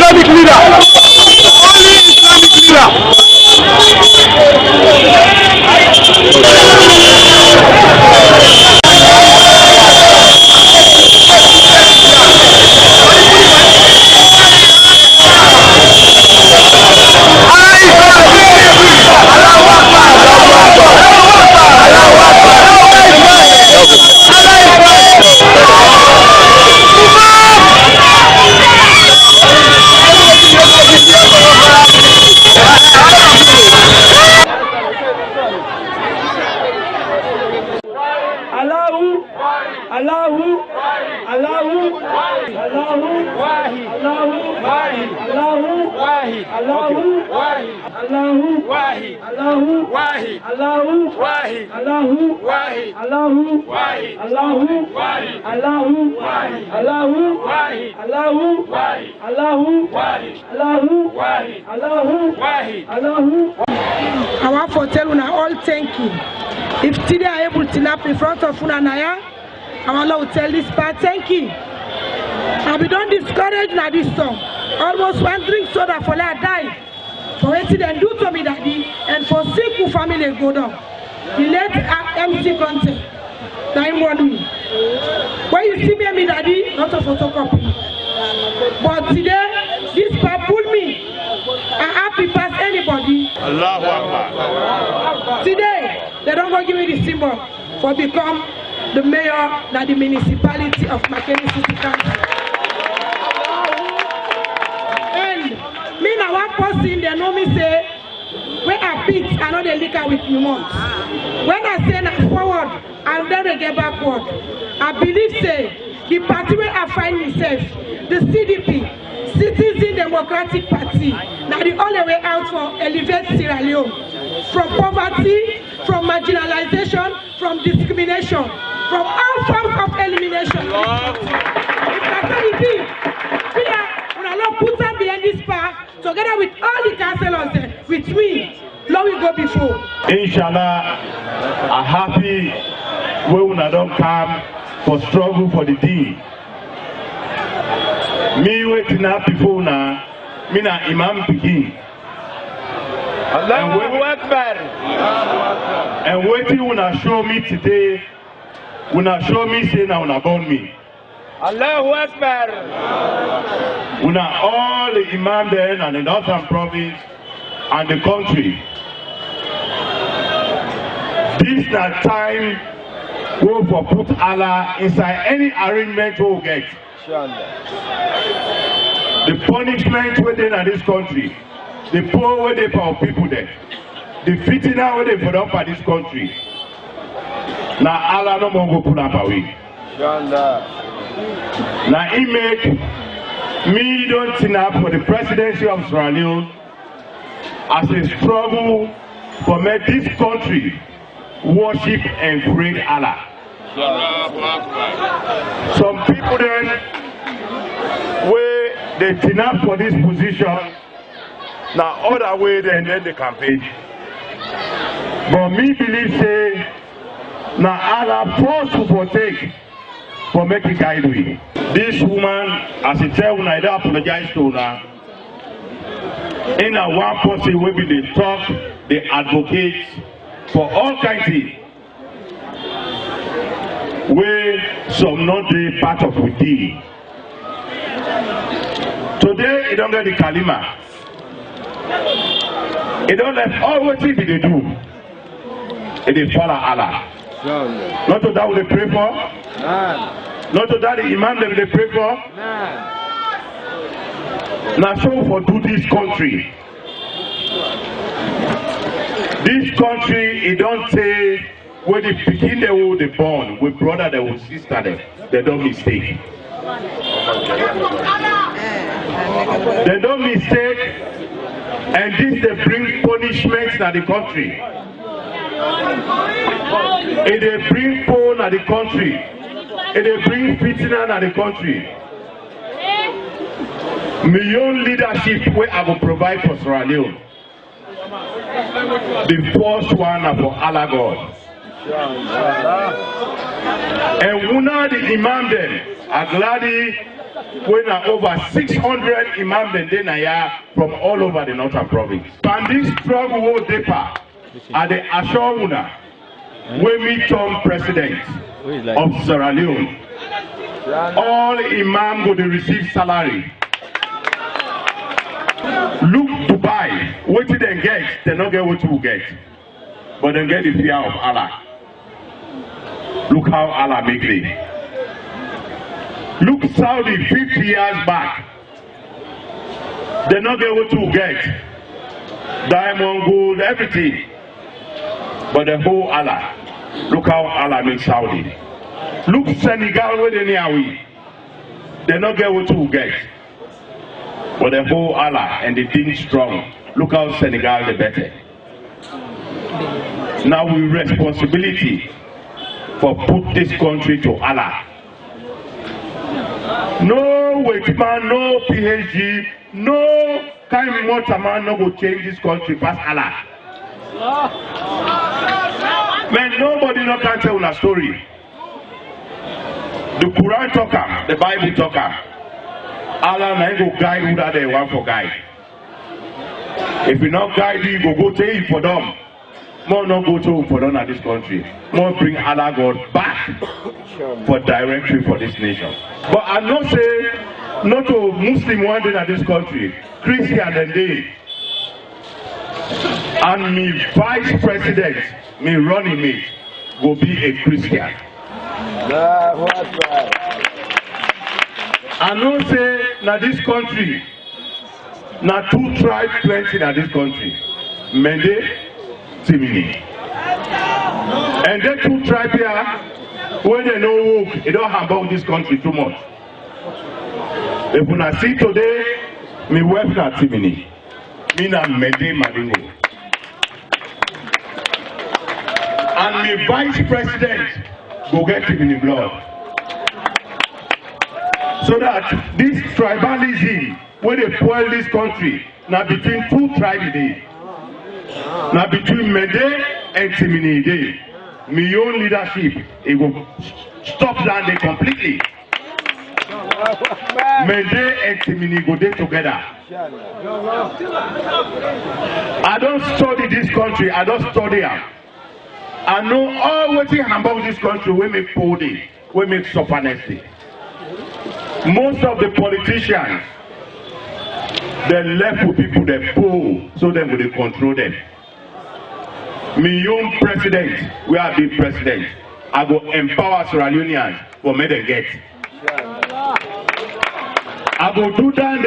Islamic leader. Only Islamic leader. I want to tell you now all thank you. If today I able to nap in front of Unanaya, I want to tell this part thank you. I be don't discourage now this song. Almost one drink soda for I die. For what they do to me daddy and for sick family go down. The late MC Conte. Time one me. When you see me daddy, not a photocopy. But today, this part pull me. I'm happy past anybody. Allahu Akbar. Today, they don't go give me the symbol for become the mayor of the municipality of Makeni City Council. And me now one person they know me say, when I pitch, I know they liquor with me months. When I say I'm forward, and then they get backward. I believe say the party where I find myself, the CDP, Citizen Democratic Party, now the only way out for elevate Sierra Leone from poverty, from marginalization, from discrimination, from all forms of elimination. If that's what it is, we are put up behind this part together with all the councillors there, with me. Long we go before. Inshallah, I'm happy when I don't come for struggle for the deen. Me waiting up before now, me na Imam Pekin. And waiting when I show me today, when I show me say now when I born me. Allahu Akbar. When all the Imam there and the northern province and the country. This is the time we for put Allah inside any arrangement we get. The punishment within this country, the poor where they for people there, the fitna where they put up for this country. Now Allah no more go pull up away. Now he make me don't turn up for the presidency of Sierra Leone as a struggle for make this country worship and praise Allah. Some people then where they turn up for this position, now other way then the campaign. But me believe say now Allah forced to protect for making guide we. This woman, as I tell when I don't apologize to her, in a one person will be the talk, the advocate for all kinds of things. Where some not the part of the deal. Today, it don't get the kalima. It don't let all what they do. It is follow Allah. Not to that what they pray for. Not to that the imam that they pray for. Now so for do this country. This country, it don't say when they begin they will be born with brother they will sister them. They don't mistake. They don't mistake, and this they bring punishments to the country. And they bring pain to the country. And they bring fitna to the country. Million leadership where I will provide for Sierra Leone. The first one are for Allah God. And una the imam them are glad when are over 600 imams and denaya from all over the northern province. And this struggle will deeper at the Ashawuna, when we turn president of Sierra Leone. All imams go to receive salary. Look Dubai, what did they get? They not get what you get, but they get the fear of Allah. Look how Allah make it. Look Saudi 50 years back. They not get what you get. Diamond, gold, everything. But the whole Allah. Look how Allah makes Saudi. Look Senegal where they near we. They not get what you get. But the whole Allah and the thing strong. Look how Senegal the better. Now we responsibility for put this country to Allah. No wait man, no PhD, no kind of water man no go change this country past Allah. Man, nobody no can tell una story. The Quran talker, the Bible talker. Allah na go guide who that they want for guide. If you not guide you, go tell you for them. More not go to for them at this country. More bring Allah God back for directory for this nation. But I not say not to Muslim one day at this country, Christian and they. And me vice president, me running mate, will be a Christian. I know say na this country, na two tribes plenty na this country, Mende, Timini. And the two tribes here, when they no work, they don't handle this country too much. If una see today, me wife na Timini, me na Mende Madingo. And me vice president go get Timini blood. So that this tribalism, when they spoil this country, now between two tribes today, now between Mende and Timini today, my own leadership, it will stop down there completely. Mende and Timini go there together. I don't study this country, I don't study it. I know all what about this country, we make poverty, we make suffering. Most of the politicians, they left with people they poor, so they will control them. My young president, we are the president. I go empower Sierra Leoneans for me to get. I go do that.